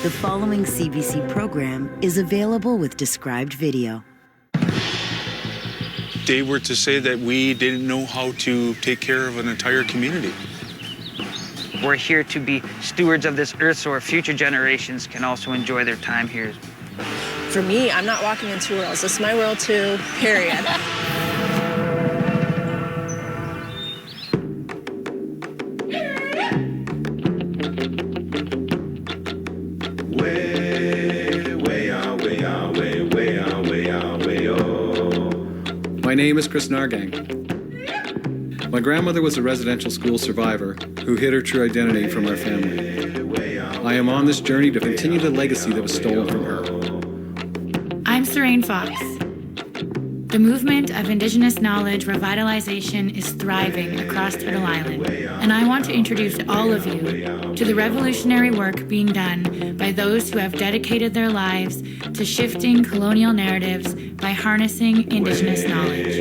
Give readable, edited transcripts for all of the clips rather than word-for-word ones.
The following CBC program is available with described video. They were to say that we didn't know how to take care of an entire community. We're here to be stewards of this earth so our future generations can also enjoy their time here. For me, I'm not walking in two worlds. This is my world too, period. My name is Kris Nahrgang. My grandmother was a residential school survivor who hid her true identity from our family. I am on this journey to continue the legacy that was stolen from her. I'm Sarain Fox. The movement of Indigenous knowledge revitalization is thriving across Turtle Island, and I want to introduce all of you to the revolutionary work being done by those who have dedicated their lives to shifting colonial narratives by harnessing Indigenous knowledge.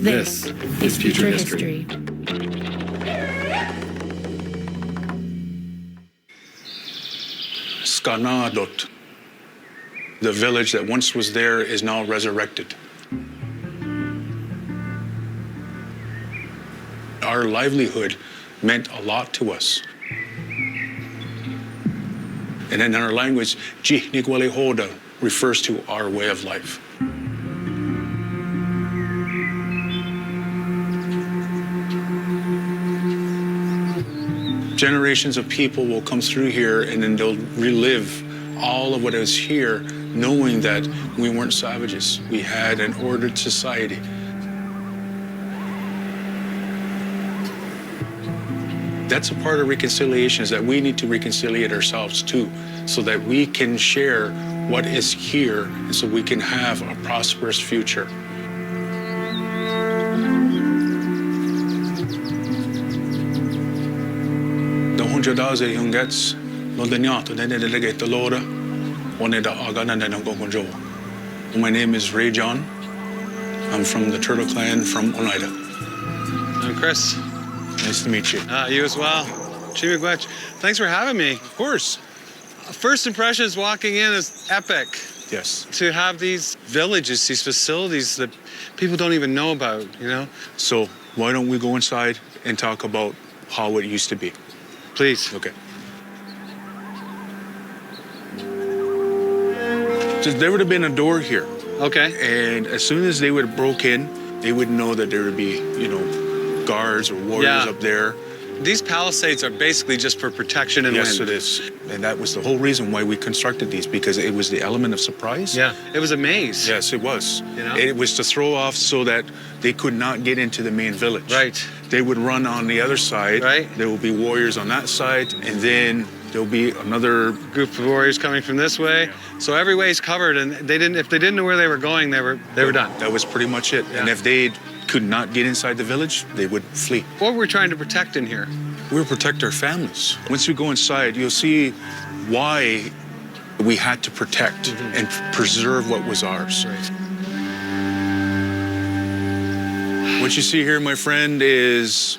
This is Future History. Skanadot. The village that once was there is now resurrected. Our livelihood meant a lot to us. And in our language, Ji Nikwale Hoda refers to our way of life. Generations of people will come through here and then they'll relive all of what is here, knowing that we weren't savages. We had an ordered society. That's a part of reconciliation, is that we need to reconciliate ourselves too, so that we can share what is here and so we can have a prosperous future. My name is Ray John. I'm from the Turtle Clan from Oneida. I'm Kris. Nice to meet you. You as well. Chimigwech. Thanks for having me. Of course. First impressions walking in is epic. Yes. To have these villages, these facilities that people don't even know about, you know? So why don't we go inside and talk about how it used to be? Please. Okay. So there would have been a door here. Okay. And as soon as they would have broke in, they would know that there would be, guards or warriors up there. These palisades are basically just for protection and Yes, wind. it is. And that was the whole reason why we constructed these, because it was the element of surprise. Yeah, it was a maze. Yes, it was. You know? It was to throw off so that they could not get into the main village. Right. They would run on the other side. Right. There will be warriors on that side, and then there'll be another Group of warriors coming from this way. Yeah. So every way's covered, and if they didn't know where they were going, they were done. That was pretty much it. Yeah. And if they could not get inside the village, they would flee. What we're trying to protect in here. We'll protect our families. Once we go inside, you'll see why we had to protect and preserve what was ours. Right. What you see here, my friend, is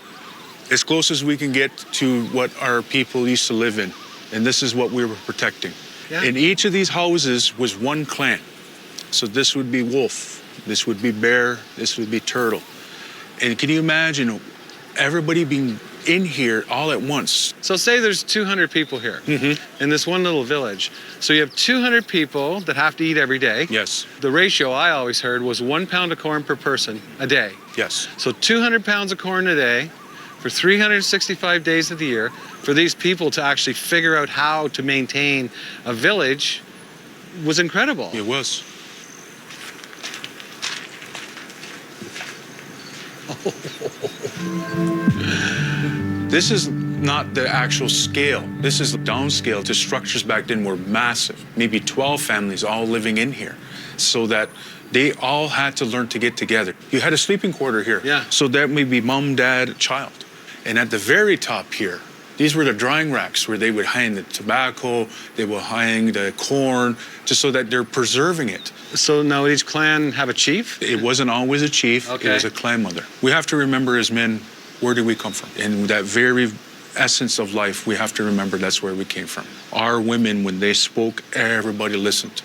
as close as we can get to what our people used to live in. And this is what we were protecting. Yeah. In each of these houses was one clan. So this would be wolf, this would be bear, this would be turtle. And can you imagine everybody being in here all at once? So say there's 200 people here in this one little village. So you have 200 people that have to eat every day. Yes. The ratio I always heard was 1 pound of corn per person a day. Yes. So 200 pounds of corn a day for 365 days of the year for these people to actually figure out how to maintain a village was incredible. It was. This is not the actual scale. This is downscale to structures back then were massive. Maybe 12 families all living in here, so that they all had to learn to get together. You had a sleeping quarter here. Yeah. So that may be mom, dad, child. And at the very top here These were the drying racks where they would hang the tobacco, they would hang the corn, just so that they're preserving it. So now each clan have a chief? It wasn't always a chief, Okay. it was a clan mother. We have to remember as men, where do we come from? And that very essence of life, we have to remember that's where we came from. Our women, when they spoke, everybody listened.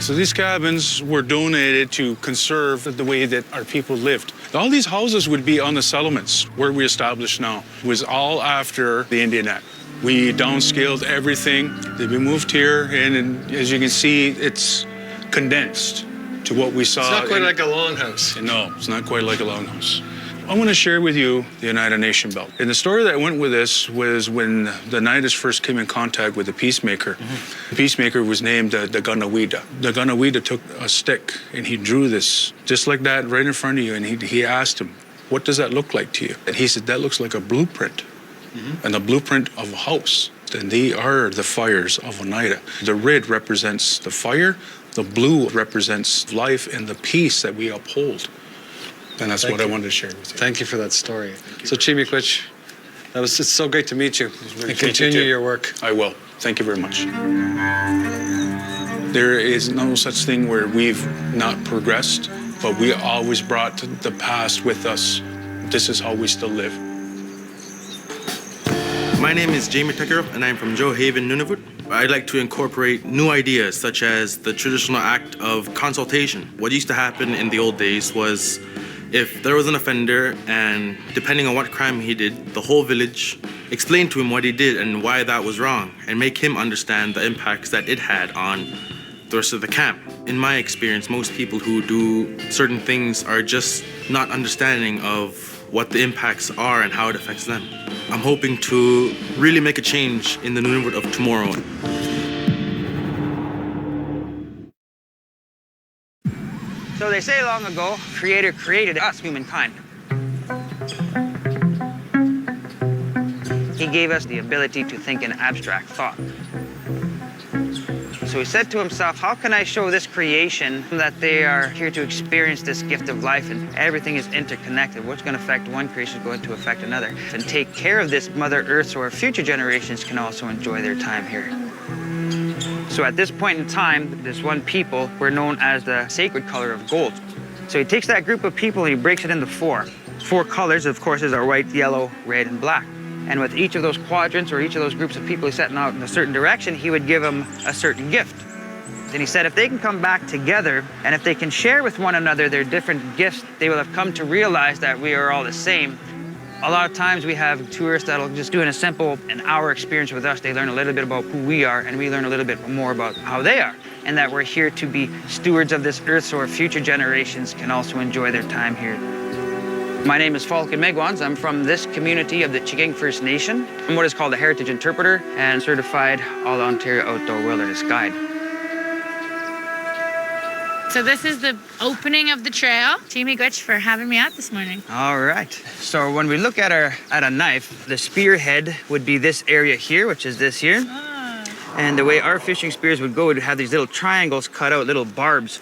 So these cabins were donated to conserve the way that our people lived. All these houses would be on the settlements where we established now. It was all after the Indian Act. We downscaled everything. They've been moved here, and as you can see, it's condensed to what we saw. It's not quite like a longhouse. No, it's not quite like a longhouse. I want to share with you the Oneida Nation Belt. And the story that went with this was when the Oneidas first came in contact with the peacemaker. The peacemaker was named the Ganawida. The Ganawida took a stick and he drew this, just like that, right in front of you. And he asked him, what does that look like to you? And he said, that looks like a blueprint. And a blueprint of a house. And they are the fires of Oneida. The red represents the fire, the blue represents life and the peace that we uphold. And that's what I wanted to share with you. Thank you for that story. So Chimiquich, it's so great to meet you. And continue your work. I will. Thank you very much. There is no such thing where we've not progressed, but we always brought the past with us. This is how we still live. My name is Jamie Tucker, and I'm from Joe Haven, Nunavut. I'd like to incorporate new ideas, such as the traditional act of consultation. What used to happen in the old days was if there was an offender, and depending on what crime he did, the whole village explained to him what he did and why that was wrong, and make him understand the impacts that it had on the rest of the camp. In my experience, most people who do certain things are just not understanding of what the impacts are and how it affects them. I'm hoping to really make a change in the Nunavut of tomorrow. So they say long ago, Creator created us, humankind. He gave us the ability to think in abstract thought. So he said to himself, how can I show this creation that they are here to experience this gift of life and everything is interconnected? What's going to affect one creation is going to affect another. And take care of this Mother Earth so our future generations can also enjoy their time here. So at this point in time, this one people were known as the sacred color of gold. So he takes that group of people and he breaks it into four. Four colors, of course, is our white, yellow, red, and black. And with each of those quadrants or each of those groups of people he's setting out in a certain direction, he would give them a certain gift. Then he said if they can come back together and if they can share with one another their different gifts, they will have come to realize that we are all the same. A lot of times we have tourists that'll just do a simple an hour experience with us. They learn a little bit about who we are and we learn a little bit more about how they are. And that we're here to be stewards of this earth so our future generations can also enjoy their time here. My name is Falcon Megwans. I'm from this community of the Chiging First Nation. I'm what is called a heritage interpreter and certified All-Ontario Outdoor Wilderness Guide. So this is the opening of the trail. Chimiquich for having me out this morning. All right. So when we look at a knife, the spearhead would be this area here, which is this here. And the way our fishing spears would go would have these little triangles cut out, little barbs.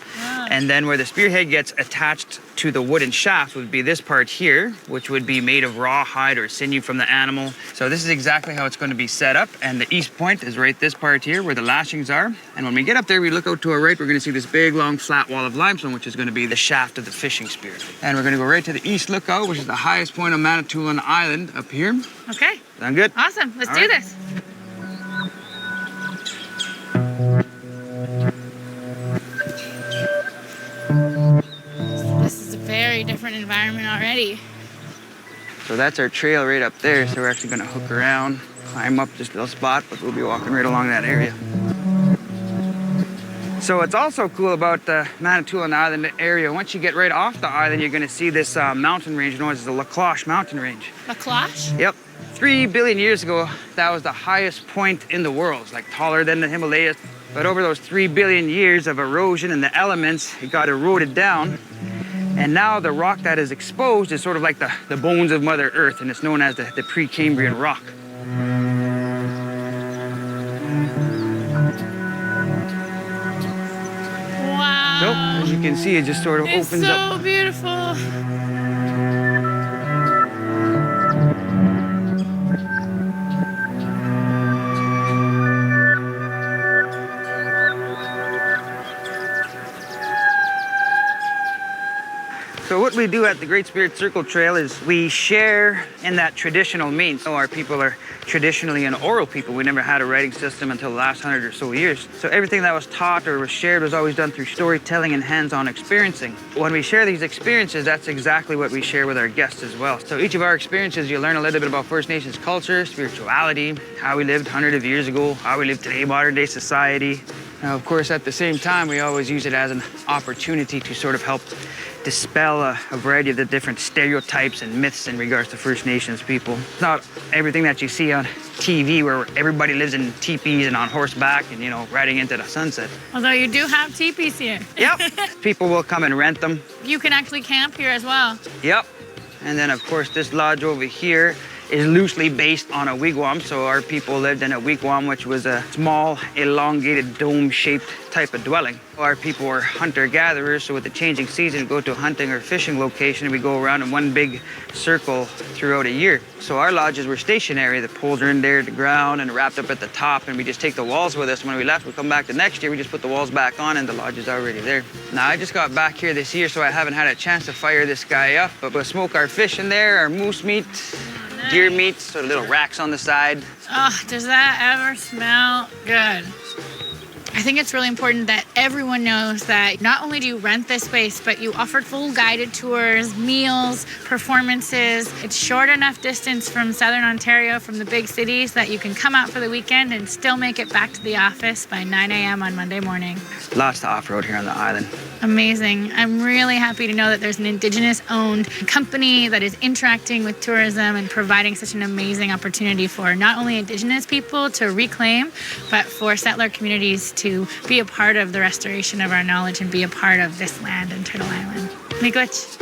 And then where the spearhead gets attached to the wooden shaft would be this part here, which would be made of raw hide or sinew from the animal. So this is exactly how it's going to be set up. And the east point is right this part here where the lashings are. And when we get up there, we look out to our right, we're going to see this big, long, flat wall of limestone, which is going to be the shaft of the fishing spear. And we're going to go right to the east lookout, which is the highest point on Manitoulin Island up here. Okay. Sound good? Awesome. Let's All do right. this. This is a very different environment already. So that's our trail right up there. So we're actually going to hook around, climb up this little spot, but we'll be walking right along that area. So what's also cool about the Manitoulin Island area, once you get right off the island, you're going to see this mountain range known as the La Cloche mountain range. La Cloche? Yep. 3 billion years ago, that was the highest point in the world. It's like taller than the Himalayas. But over those 3 billion years of erosion and the elements, it got eroded down. And now the rock that is exposed is sort of like the bones of Mother Earth, and it's known as the Precambrian rock. Wow. So, as you can see, it just sort of It's opens so up. beautiful. So what we do at the Great Spirit Circle Trail is we share in that traditional means. So our people are traditionally an oral people. We never had a writing system until the last 100 or so years. So everything that was taught or was shared was always done through storytelling and hands-on experiencing. When we share these experiences, that's exactly what we share with our guests as well. So each of our experiences, you learn a little bit about First Nations culture, spirituality, how we lived hundreds of years ago, how we live today, modern day society. Now, of course, at the same time, we always use it as an opportunity to sort of help dispel a variety of the different stereotypes and myths in regards to First Nations people. It's not everything that you see on TV where everybody lives in teepees and on horseback and, you know, riding into the sunset. Although you do have teepees here. Yep. People will come and rent them. You can actually camp here as well. Yep. And then, of course, this lodge over here is loosely based on a wigwam. So our people lived in a wigwam, which was a small, elongated, dome-shaped type of dwelling. Our people were hunter-gatherers, so with the changing season, we go to a hunting or fishing location, and we go around in one big circle throughout a year. So our lodges were stationary. The poles are in there at the ground and wrapped up at the top, and we just take the walls with us. When we left, we come back the next year, we just put the walls back on, and the lodge is already there. Now, I just got back here this year, so I haven't had a chance to fire this guy up, but we'll smoke our fish in there, our moose meat, deer meat, so little racks on the side. Oh, does that ever smell good? I think it's really important that everyone knows that not only do you rent this space, but you offer full guided tours, meals, performances. It's short enough distance from Southern Ontario, from the big cities, that you can come out for the weekend and still make it back to the office by 9 a.m. on Monday morning. Lots to off-road here on the island. Amazing. I'm really happy to know that there's an Indigenous-owned company that is interacting with tourism and providing such an amazing opportunity for not only Indigenous people to reclaim, but for settler communities to be a part of the restoration of our knowledge and be a part of this land in Turtle Island. Miigwech.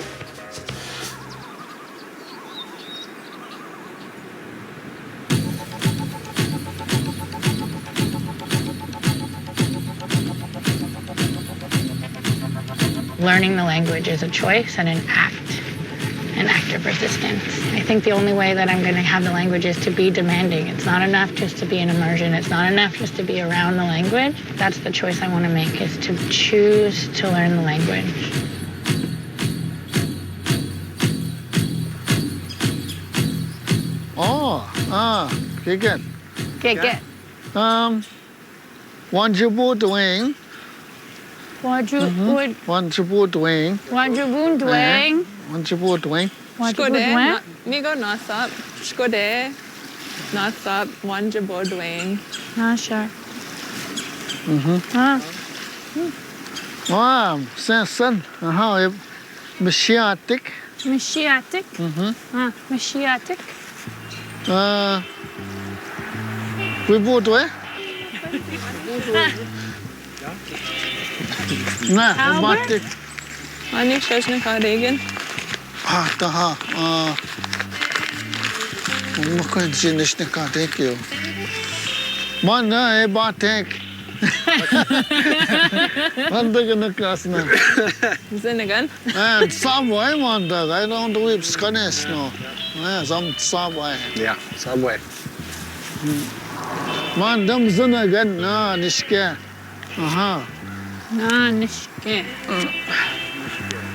Learning the language is a choice and an act of resistance. I think the only way that I'm going to have the language is to be demanding. It's not enough just to be in immersion. It's not enough just to be around the language. That's the choice I want to make, is to choose to learn the language. Get. Get. Wanjibu doing. Wanjibu doing. Wanjibu doing. Skode, Migo Nasap, Skode, Nasap, Wanjibo Dwayne. Not sure. Sensen. Mashiatic. Mashiatic. Mashiatic. We both way. Nah, Matic. Ani Shashnika Reagan. Thank you. Mana batek. Zinigan. And Subway, man, I don't do it scannes, no. Some Subway. Yeah, Subway. Man, them Zinagan, no, Nishke. Nishke.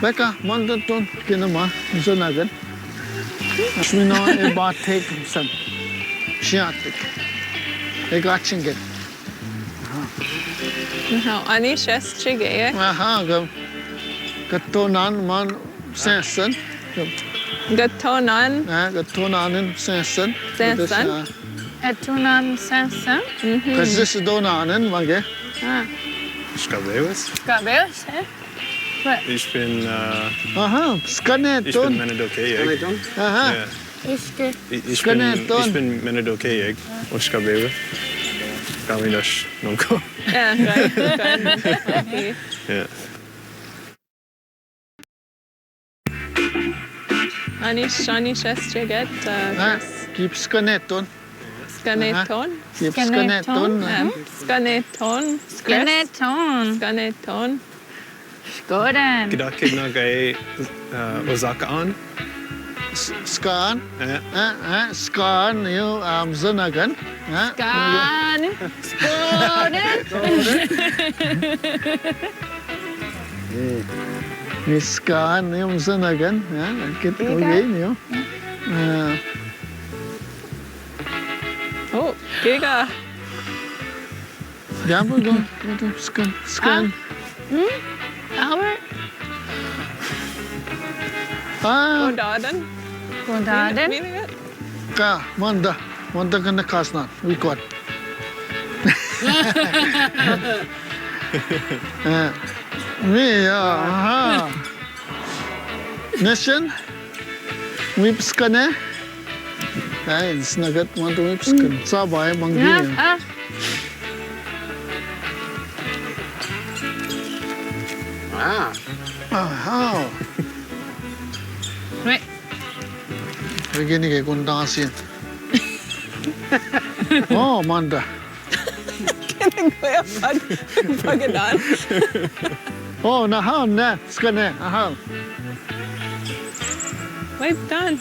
Becca, man, don't kinema, Zinagan. Shmino, a batek, son. Shiatic. They got chinget. Ani Shas Chigay. Gatonan, man, Sanson. Gatonan. Gatonan, Sanson. Sanson. Etunan Sanson. Because this is Donanen, Mage. Skabewis. Skabewis, eh? What? Ich bin Skaneton. Menedokejeg. Iske. Ich bin Menedokejeg. Och Skabewe. Gamidosh Nonko. Yeah, right. Yeah. Ani Shas Chigat. Keep Skaneton. Skaneton. Keep Skaneton. Skaneton. Skaneton. Skoden. Gedakig na gay Osaka on. Scan. Scan, you Zinagan. Scan. Skoden. Miskan yung sanagan, kit again yo. Oh, giga. Diyan po scan. Albert? Godaden. Godaden? Ka, manda ka na kasna, wikot. Aha. Nation? Whips ka na? Ay, snagat mo ito whips ka. Sabay, manggil. Aha. Wait. Begini kayak kundang asin. Oh, manda. Kuya, pagadan. Oh, nahan na. Ska na. Aha. Wipe done.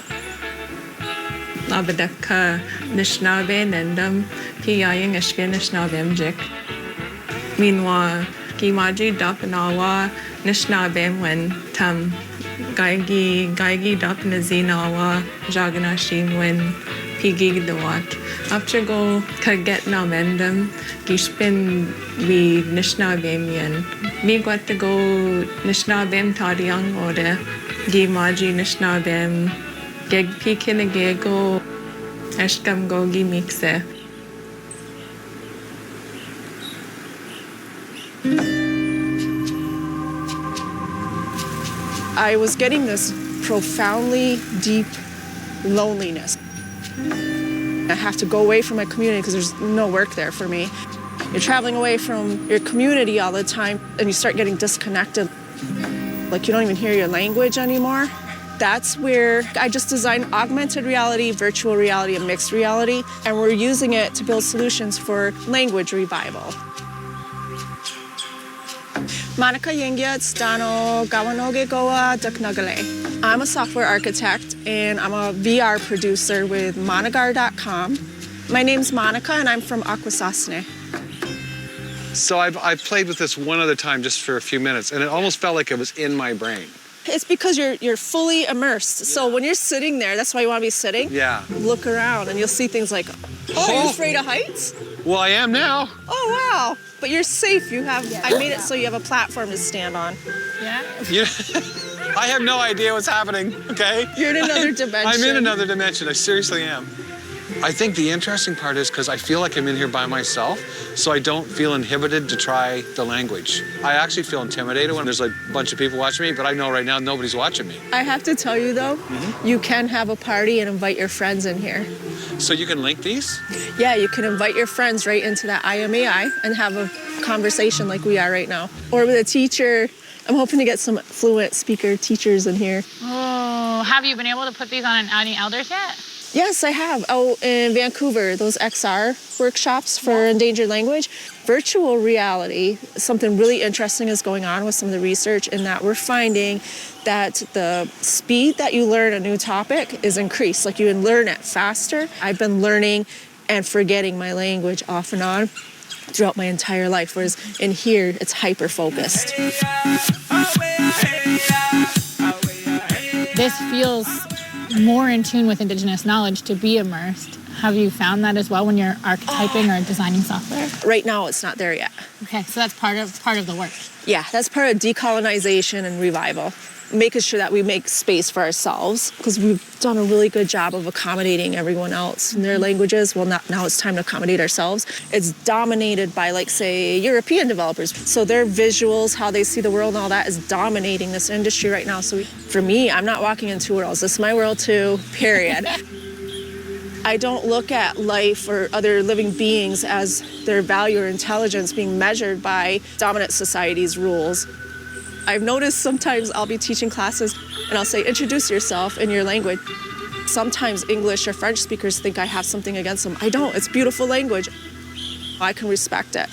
Nabadak ka nishnabe nendam piyayang ishke nishnabe mjik. Meanwhile, kimaji dapanawa nishnabe when tam gaigi dapanazinawa jaganashim when pigig dawat. After go kaget na mendam gishpin vi nishnabem yan. Mi got to go nishnabem tadiyang ode gimaji nishnabem geg pikinagego eshkam go gimixe. I was getting this profoundly deep loneliness. I have to go away from my community because there's no work there for me. You're traveling away from your community all the time and you start getting disconnected. Like you don't even hear your language anymore. That's where I just designed augmented reality, virtual reality, and mixed reality, and we're using it to build solutions for language revival. Monica Yingya Stano Gawanoge Goa Daknagale. I'm a software architect and I'm a VR producer with Monagar.com. My name's Monica and I'm from Akwesasne. So I've played with this one other time just for a few minutes, and it almost felt like it was in my brain. It's because you're fully immersed. So when you're sitting there, that's why you want to be sitting. Yeah. Look around and you'll see things like, oh, are you afraid of heights? Well, I am now. Oh, wow. But you're safe. You have, I made it so you have a platform to stand on. Yeah. I have no idea what's happening, okay? You're in another dimension. I'm in another dimension. I seriously am. I think the interesting part is because I feel like I'm in here by myself, so I don't feel inhibited to try the language. I actually feel intimidated when there's like a bunch of people watching me, but I know right now nobody's watching me. I have to tell you though, you can have a party and invite your friends in here. So you can link these? Yeah, you can invite your friends right into that IMAI and have a conversation like we are right now. Or with a teacher. I'm hoping to get some fluent speaker teachers in here. Oh, have you been able to put these on any elders yet? Yes, I have. Oh, in Vancouver, those XR workshops for endangered language. Virtual reality, something really interesting is going on with some of the research in that we're finding that the speed that you learn a new topic is increased. Like you can learn it faster. I've been learning and forgetting my language off and on throughout my entire life, whereas in here, it's hyper-focused. This feels more in tune with Indigenous knowledge to be immersed. Have you found that as well when you're archetyping or designing software? Right now, it's not there yet. Okay, so that's part of the work. Yeah, that's part of decolonization and revival. Making sure that we make space for ourselves because we've done a really good job of accommodating everyone else in their languages. Well, now it's time to accommodate ourselves. It's dominated by, like, say, European developers. So their visuals, how they see the world and all that is dominating this industry right now. So for me, I'm not walking in two worlds. This is my world too, period. I don't look at life or other living beings as their value or intelligence being measured by dominant society's rules. I've noticed sometimes I'll be teaching classes and I'll say, introduce yourself in your language. Sometimes English or French speakers think I have something against them. I don't, it's beautiful language. I can respect it.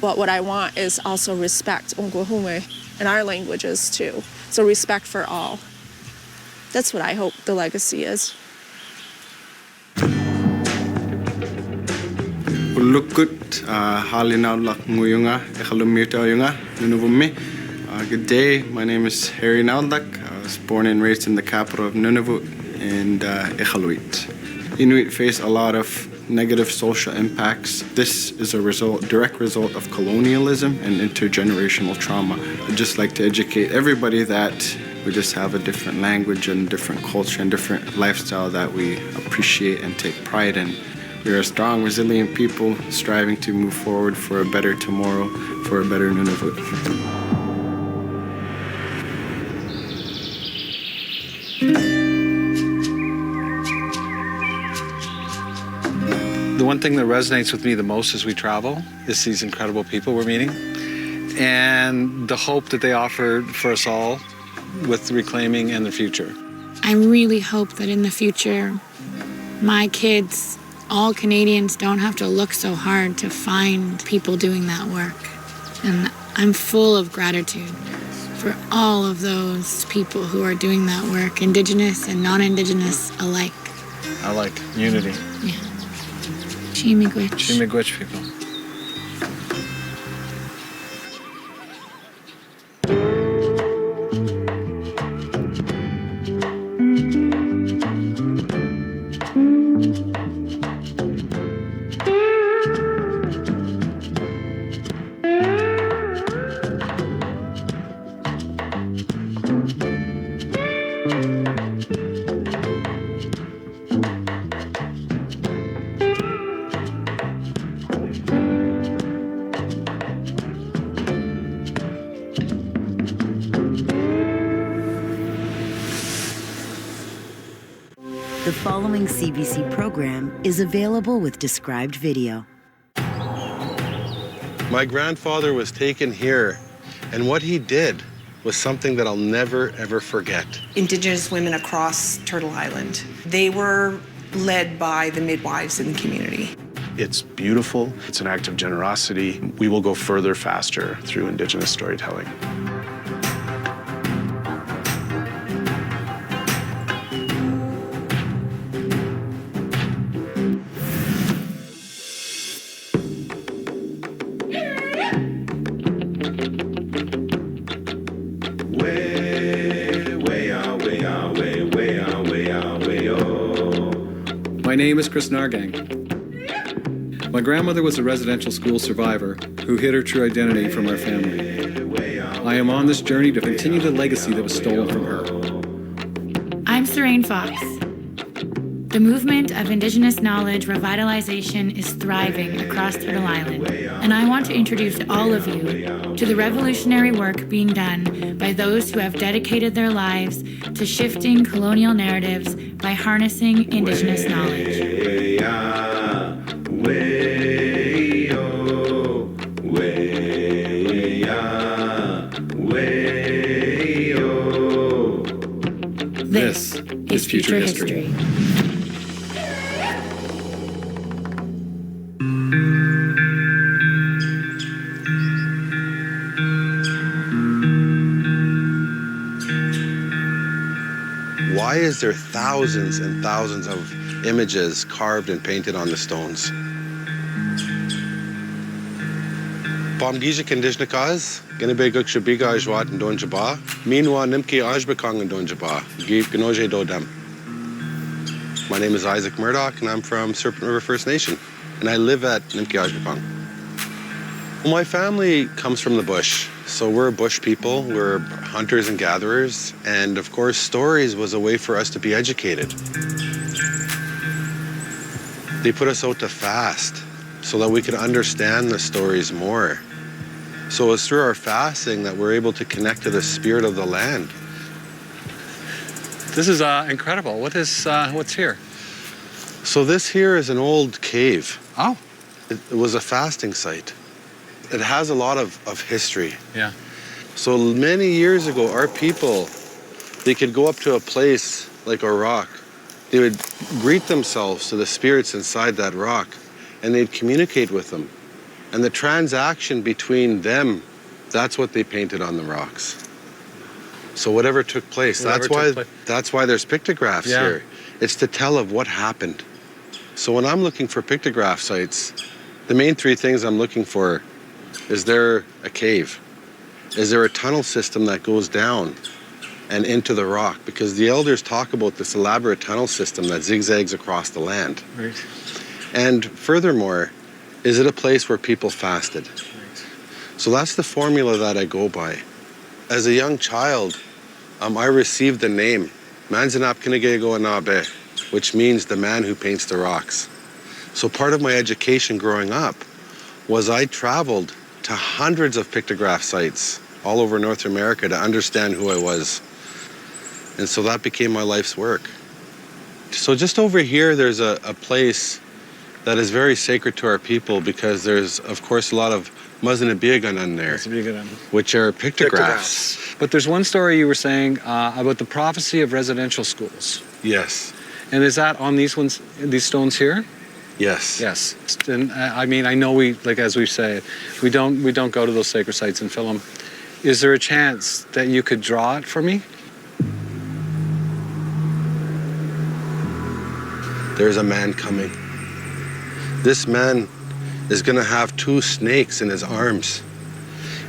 But what I want is also respect Ongwahume and our languages too. So respect for all. That's what I hope the legacy is. Ulukut halina ulak nguyunga ekalumita yunga nunuvumi Good day. My name is Harry Nahrgang. I was born and raised in the capital of Nunavut and Iqaluit. Inuit face a lot of negative social impacts. This is a direct result of colonialism and intergenerational trauma. I'd just like to educate everybody that we just have a different language and different culture and different lifestyle that we appreciate and take pride in. We are a strong, resilient people striving to move forward for a better tomorrow, for a better Nunavut. The one thing that resonates with me the most as we travel is these incredible people we're meeting and the hope that they offer for us all with reclaiming and the future. I really hope that in the future, my kids, all Canadians, don't have to look so hard to find people doing that work. And I'm full of gratitude for all of those people who are doing that work, Indigenous and non-Indigenous alike. I like unity. Yeah. Chimigwich. Chimigwich people. The following CBC program is available with described video. My grandfather was taken here, and what he did was something that I'll never, ever forget. Indigenous women across Turtle Island, they were led by the midwives in the community. It's beautiful. It's an act of generosity. We will go further faster through Indigenous storytelling. My name is Kris Nahrgang. My grandmother was a residential school survivor who hid her true identity from our family. I am on this journey to continue the legacy that was stolen from her. I'm Sarain Fox. The movement of Indigenous knowledge revitalization is thriving across Turtle Island, and I want to introduce all of you to the revolutionary work being done by those who have dedicated their lives to shifting colonial narratives by harnessing Indigenous knowledge. This is Future History. Why is there thousands and thousands of images carved and painted on the stones? Pomgija Kandishnikaz, Genebeguk Shabiga Ajwat and Donjaba, Minwa Nimki Ajbakong and Donjaba, Gip Gnoje Dodem. My name is Isaac Murdoch, and I'm from Serpent River First Nation, and I live at Nimki Ajbakong. Well, my family comes from the bush, so we're bush people, we're hunters and gatherers, and of course stories was a way for us to be educated. They put us out to fast so that we could understand the stories more. So it's through our fasting that we're able to connect to the spirit of the land. This is incredible. What's here? So this here is an old cave. Oh. It was a fasting site. It has a lot of history. Yeah. So many years ago, our people, they could go up to a place like a rock. They would greet themselves to the spirits inside that rock, and they'd communicate with them. And the transaction between them, that's what they painted on the rocks. So whatever took place, that's why there's pictographs here. It's to tell of what happened. So when I'm looking for pictograph sites, the main three things I'm looking for is there a cave? is there a tunnel system that goes down and into the rock? Because the elders talk about this elaborate tunnel system that zigzags across the land. Right. And furthermore, is it a place where people fasted? Right. So that's the formula that I go by. As a young child, I received the name Manzanapkinagego Anabe, which means the man who paints the rocks. So part of my education growing up was I traveled to hundreds of pictograph sites all over North America to understand who I was. And so that became my life's work. So just over here, there's a place that is very sacred to our people because there's, of course, a lot of Mazanabiagan there, which are pictographs. But there's one story you were saying about the prophecy of residential schools. Yes. And is that on these ones, these stones here? Yes. Yes. And I mean, I know we, like as we say, we don't go to those sacred sites and film them. Is there a chance that you could draw it for me? There's a man coming. This man is going to have 2 snakes in his arms.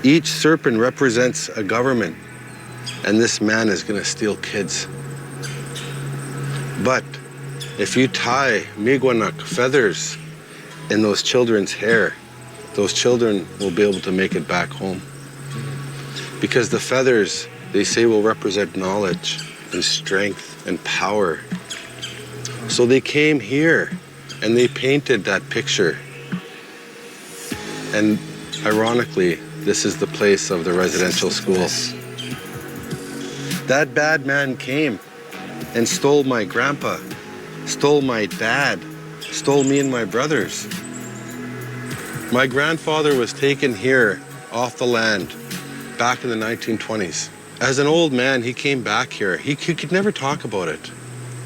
Each serpent represents a government, and this man is going to steal kids. But if you tie migwanak feathers in those children's hair, those children will be able to make it back home. Because the feathers, they say, will represent knowledge and strength and power. So they came here and they painted that picture. And ironically, this is the place of the residential schools. That bad man came and stole my grandpa, stole my dad, stole me and my brothers. My grandfather was taken here off the land back in the 1920s. As an old man, he came back here. He could never talk about it.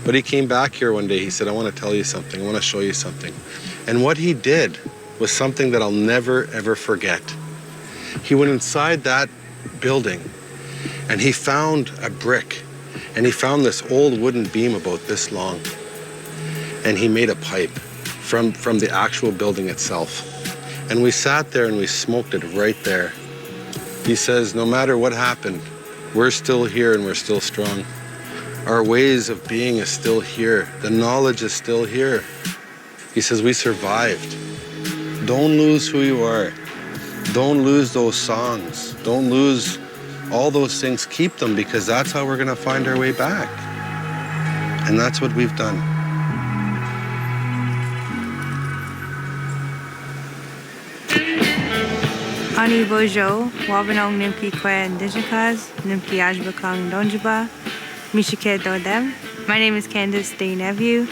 But he came back here one day. He said, I want to tell you something. I want to show you something. And what he did was something that I'll never, ever forget. He went inside that building and he found a brick and he found this old wooden beam about this long. And he made a pipe from the actual building itself. And we sat there and we smoked it right there. He says, no matter what happened, we're still here and we're still strong. Our ways of being is still here. The knowledge is still here. He says, we survived. Don't lose who you are. Don't lose those songs. Don't lose all those things. Keep them, because that's how we're gonna find our way back. And that's what we've done. Ani Bojo, Wabanong Nimki Kwe Indigenous, Nimki Ajbakang Donjaba, Mishike Dodem. My name is Candace Day-Nephew.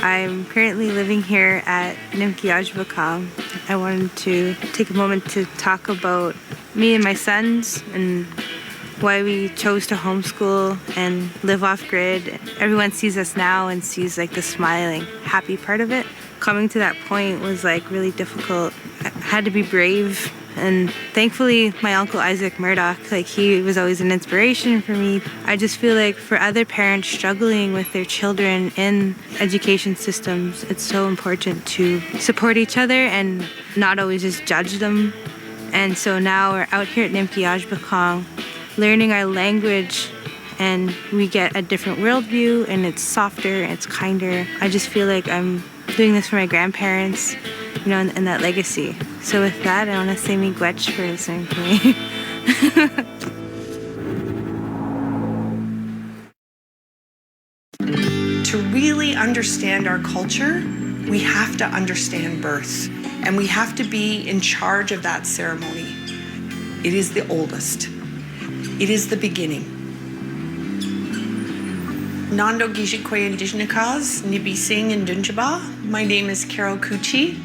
I'm currently living here at Nimki Ajbakang. I wanted to take a moment to talk about me and my sons and why we chose to homeschool and live off-grid. Everyone sees us now and sees like the smiling, happy part of it. Coming to that point was like really difficult. I had to be brave. And thankfully, my uncle Isaac Murdoch, like he was always an inspiration for me. I just feel like for other parents struggling with their children in education systems, it's so important to support each other and not always just judge them. And so now we're out here at Nimki Ajbakang, learning our language, and we get a different worldview, and it's softer, and it's kinder. I just feel like I'm doing this for my grandparents, you know, and that legacy. So with that, I want to say miigwech for listening to me. To really understand our culture, we have to understand birth, and we have to be in charge of that ceremony. It is the oldest. It is the beginning. Nando Gijikwe Indigenous, Nibising and Dunjaba. My name is Carol Kuchi.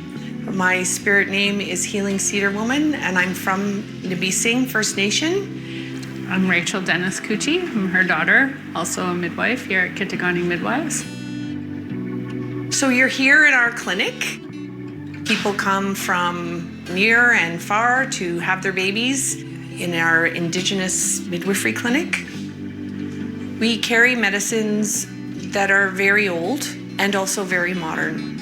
My spirit name is Healing Cedar Woman, and I'm from Nibising First Nation. I'm Rachel Dennis Kuchi. I'm her daughter, also a midwife here at Kittagani Midwives. So you're here in our clinic. People come from near and far to have their babies in our Indigenous midwifery clinic. We carry medicines that are very old and also very modern.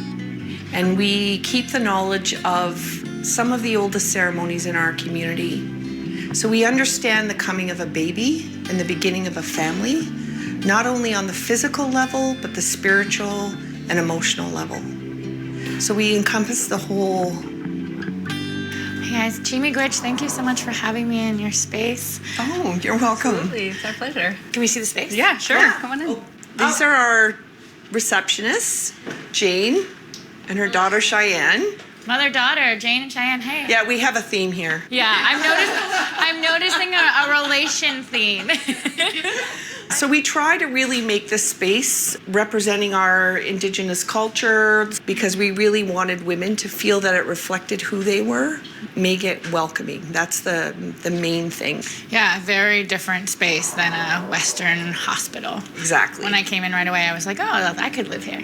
And we keep the knowledge of some of the oldest ceremonies in our community. So we understand the coming of a baby and the beginning of a family, not only on the physical level, but the spiritual and emotional level. So we encompass the whole. Hey guys, Jamie Glitch, thank you so much for having me in your space. Oh, you're welcome. Absolutely, it's our pleasure. Can we see the space? Yeah, sure. Yeah. Come on in. These are our receptionists, Jane and her daughter Cheyenne. Mother-daughter, Jane and Cheyenne, hey. Yeah, we have a theme here. Yeah, I'm noticing a relation theme. So we try to really make this space representing our Indigenous culture because we really wanted women to feel that it reflected who they were, make it welcoming. That's the main thing. Yeah, very different space than a Western hospital. Exactly. When I came in right away, I was like, oh, I could live here.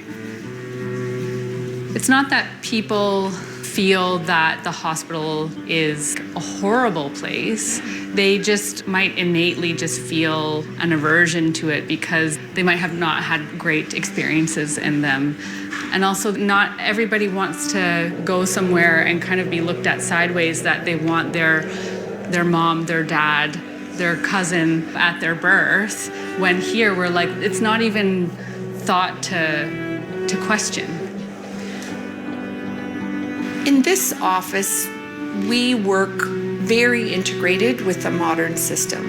It's not that people feel that the hospital is a horrible place. They just might innately just feel an aversion to it because they might have not had great experiences in them. And also not everybody wants to go somewhere and kind of be looked at sideways that they want their mom, their dad, their cousin at their birth, when here we're like, it's not even thought to question. In this office, we work very integrated with the modern system.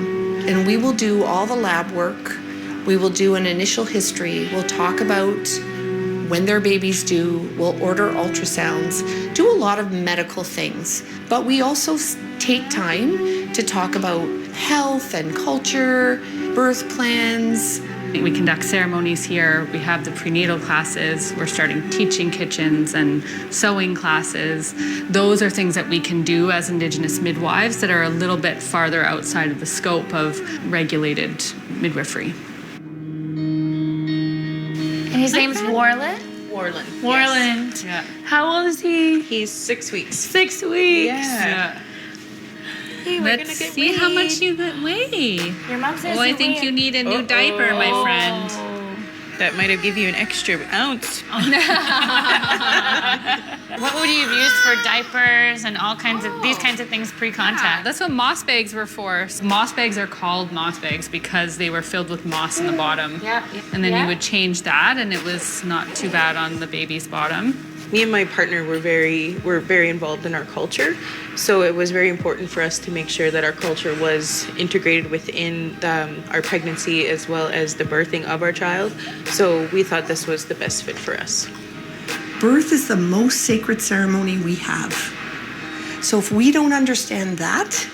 And we will do all the lab work. We will do an initial history. We'll talk about when their baby's due. We'll order ultrasounds, do a lot of medical things. But we also take time to talk about health and culture, birth plans. We conduct ceremonies here. We have the prenatal classes. We're starting teaching kitchens and sewing classes. Those are things that we can do as Indigenous midwives that are a little bit farther outside of the scope of regulated midwifery. And his name's Warland? Warland. Warland. Yes. Yeah. How old is he? He's 6 weeks. 6 weeks. Yeah. Hey, Let's see how much you weigh. Your mom says Oh, I think you need a new diaper, my friend. That might have given you an extra ounce. What would you have used for diapers and all kinds of these kinds of things pre-contact? Yeah, that's what moss bags were for. Moss bags are called moss bags because they were filled with moss in the bottom. Yeah. And then you would change that, and it was not too bad on the baby's bottom. Me and my partner were very involved in our culture, so it was very important for us to make sure that our culture was integrated within our pregnancy as well as the birthing of our child. So we thought this was the best fit for us. Birth is the most sacred ceremony we have. So if we don't understand that,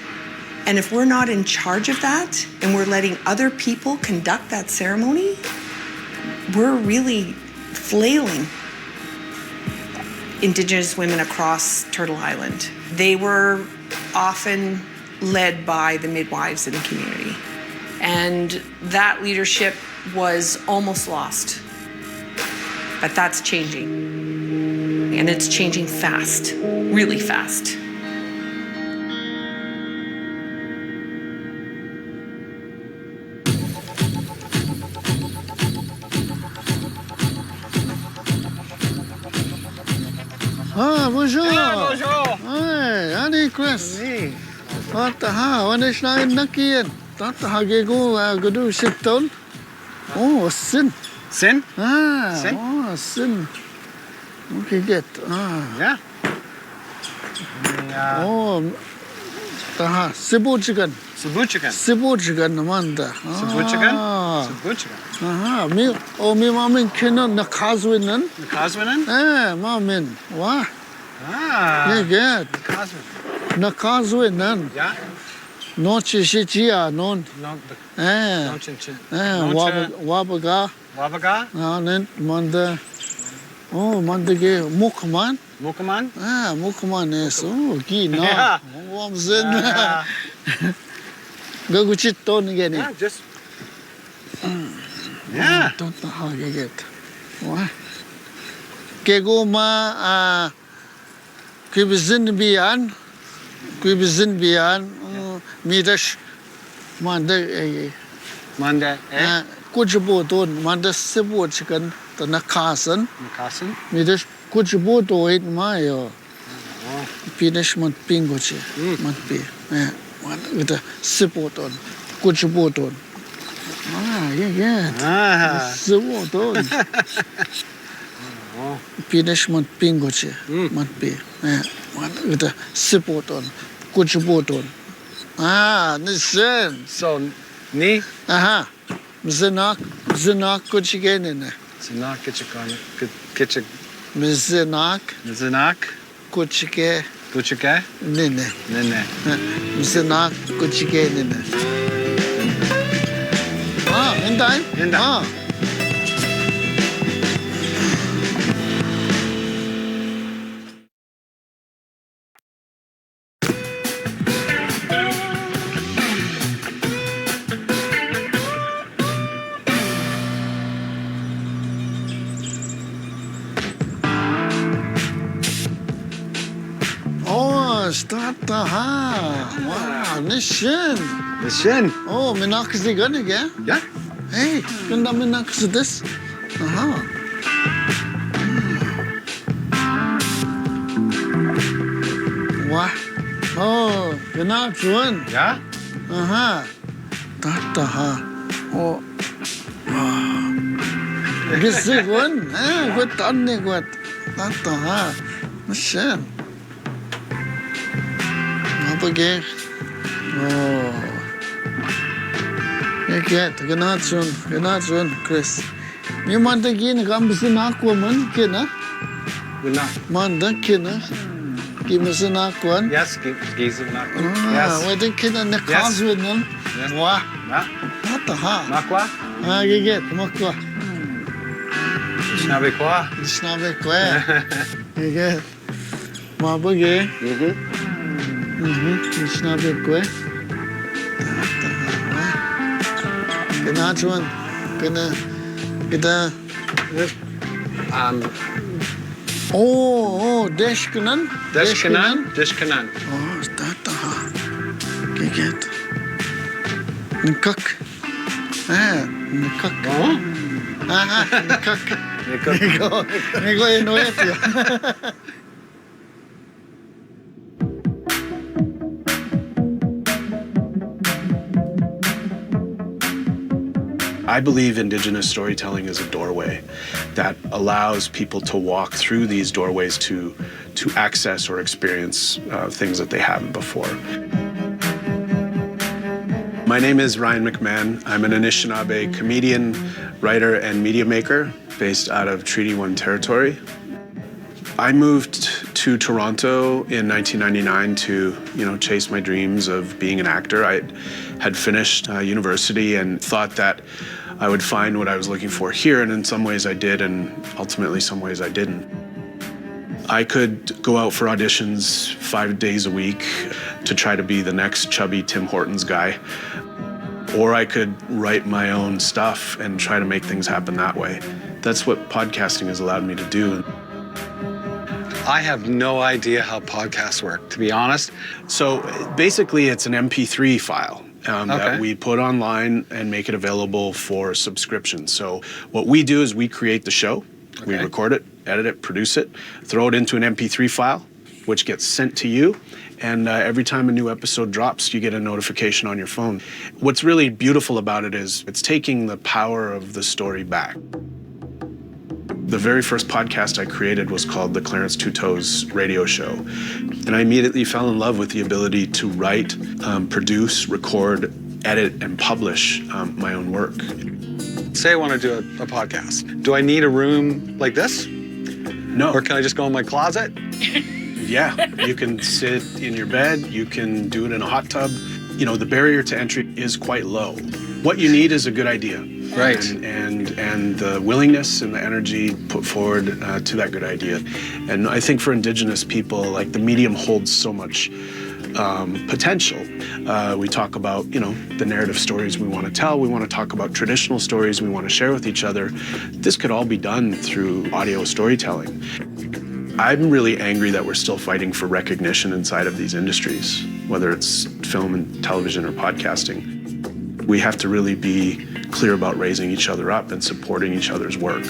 and if we're not in charge of that, and we're letting other people conduct that ceremony, we're really flailing Indigenous women across Turtle Island. They were often led by the midwives in the community. And that leadership was almost lost. But that's changing. And it's changing fast, really fast. Ah, bonjour. Ah, bonjour. Hey, Annie, Kris. Tata, wann ist noch in Nakien? Tata, gego, gudu siton. Oh, sin. Sin? Ah, Sin? oh, sin. Okay, get. Ah. Yeah. Oh, taha, Cebu chicken. Cebu chicken. Cebu chicken, Amanda. Cebu chicken? Ah. Cebu chicken. Aha, mi mamin kino nakazwinan. Nakazwinan? Mamin. Wah. Ah. Yeah, get. Nakazwinan. Yeah? No chishichia, non. No, No chin chin. Wabaga. Wabaga? Nen manda. Oh, manda ge mukman. Mukaman? Mukman is. Oh, gina. Yeah. Wamzin. Yeah. Gaguchit ton again. Yeah, just. Yeah. Don't know how you get. What? Kego ma kibizin biyan. Kibizin biyan. Midash manda Manda. kujibo ton manda Cebu chicken the nakasan. Nakasan? Midash kujibo to it mayo. Finish mat pingochi. Mat pi. Kita sepoton, kucupoton. Sepoton. Pinish mat pingoche, mat pi. Kita sepoton, kucupoton. Listen. So, ni? Aha. Zinak kuchigenene. Zinak kitchikane. Zinak kuchike. Kuchike? Nene. Zinak kuchigenene. In time? Start the wow, Nishin. Oh, Minak is the gun again? Yeah. Hey, can I Minak is this? What? Oh, you're not one. Yeah? Tata. Oh. This is one. Good on the good. Tata. Nishin. Again. Oh. You're not soon, Kris. You want to get a gambus aquaman, kina? We're not. Manda kina. Give us an aquan. Yes, give us an aquan. Yes. We're the kid in the cars with them. What? What the ha? Makwa? You get Makwa. Snabekwa. You get Mabuge. It's not a good. Ganachuan. Gana. Oh, Deshkanan. Deshkanan. Oh, is that the ha? Get. Nikuk. Nikuk. Oh? Nikuk. Nigo in Noetia. I believe Indigenous storytelling is a doorway that allows people to walk through these doorways to access or experience things that they haven't before. My name is Ryan McMahon. I'm an Anishinaabe comedian, writer, and media maker based out of Treaty 1 territory. I moved to Toronto in 1999 to, chase my dreams of being an actor. I had finished university and thought that I would find what I was looking for here, and in some ways I did, and ultimately some ways I didn't. I could go out for auditions 5 days a week to try to be the next chubby Tim Hortons guy, or I could write my own stuff and try to make things happen that way. That's what podcasting has allowed me to do. I have no idea how podcasts work, to be honest. So basically it's an MP3 file that we put online and make it available for subscription. So what we do is we create the show, we record it, edit it, produce it, throw it into an MP3 file, which gets sent to you. And every time a new episode drops, you get a notification on your phone. What's really beautiful about it is it's taking the power of the story back. The very first podcast I created was called the Clarence Two Toes radio show. And I immediately fell in love with the ability to write, produce, record, edit, and publish my own work. Say I want to do a podcast. Do I need a room like this? No. Or can I just go in my closet? Yeah, you can sit in your bed, you can do it in a hot tub. The barrier to entry is quite low. What you need is a good idea. Right. And the willingness and the energy put forward to that good idea. And I think for Indigenous people, the medium holds so much potential. We talk about, the narrative stories we want to tell. We want to talk about traditional stories we want to share with each other. This could all be done through audio storytelling. I'm really angry that we're still fighting for recognition inside of these industries, whether it's film and television or podcasting. We have to really be clear about raising each other up and supporting each other's work.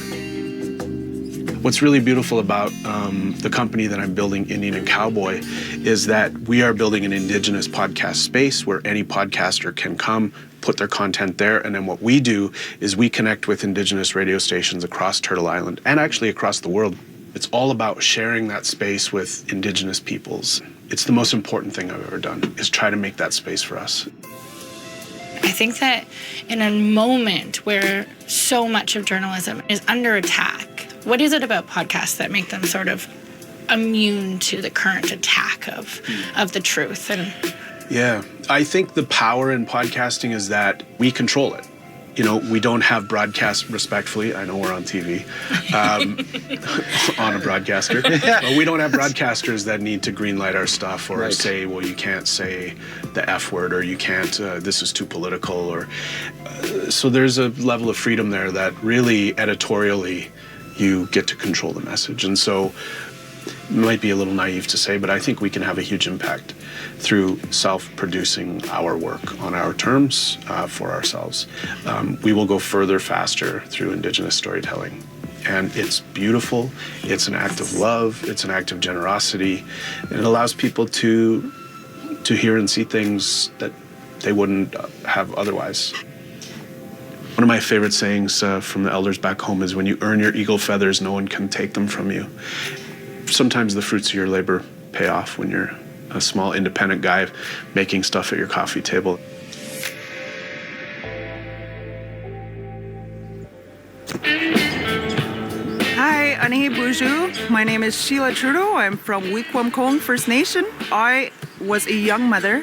What's really beautiful about the company that I'm building, Indian and Cowboy, is that we are building an Indigenous podcast space where any podcaster can come, put their content there, and then what we do is we connect with Indigenous radio stations across Turtle Island and actually across the world. It's all about sharing that space with Indigenous peoples. It's the most important thing I've ever done, is try to make that space for us. I think that in a moment where so much of journalism is under attack, what is it about podcasts that make them sort of immune to the current attack of the truth? And yeah, I think the power in podcasting is that we control it. You know, we don't have broadcast, respectfully, I know we're on TV, on a broadcaster, but we don't have broadcasters that need to greenlight our stuff or say, well, you can't say the F word, or you can't, this is too political, or so there's a level of freedom there that really editorially you get to control the message. And so it might be a little naive to say, but I think we can have a huge impact through self-producing our work on our terms for ourselves. We will go further, faster through Indigenous storytelling. And it's beautiful, it's an act of love, it's an act of generosity, and it allows people to hear and see things that they wouldn't have otherwise. One of my favorite sayings from the elders back home is, when you earn your eagle feathers, no one can take them from you. Sometimes the fruits of your labor pay off when you're a small independent guy making stuff at your coffee table. Hi, Anihi Buju. My name is Sheila Trudeau. I'm from Wikwamkong First Nation. I was a young mother.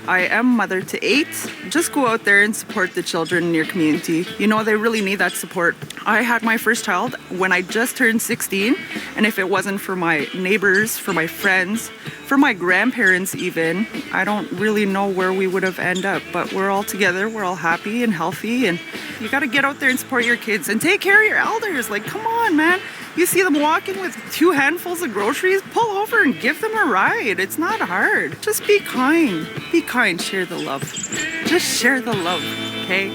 I am mother to 8. Just go out there and support the children in your community. You know, they really need that support. I had my first child when I just turned 16, and if it wasn't for my neighbors, for my friends, for my grandparents even, I don't really know where we would have ended up. But we're all together, we're all happy and healthy, and you gotta get out there and support your kids and take care of your elders. Like, come on, man. You see them walking with 2 handfuls of groceries, pull over and give them a ride. It's not hard. Just be kind. Be kind, share the love. Just share the love, okay?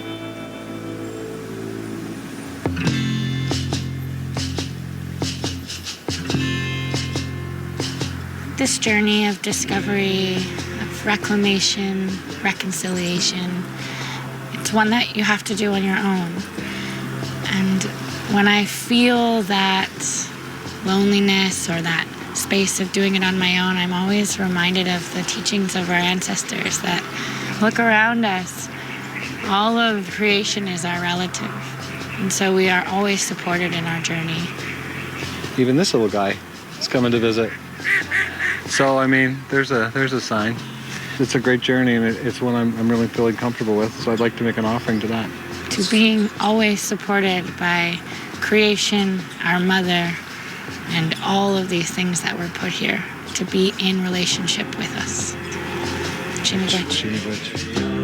this journey of discovery, of reclamation, reconciliation, it's one that you have to do on your own. And when I feel that loneliness or that space of doing it on my own, I'm always reminded of the teachings of our ancestors that look around us. All of creation is our relative. And so we are always supported in our journey. Even this little guy is coming to visit. So, I mean, there's a sign. It's a great journey, and it's one I'm really feeling comfortable with, so I'd like to make an offering to that. To being always supported by creation, our mother, and all of these things that were put here to be in relationship with us. Chinigwech. Yeah.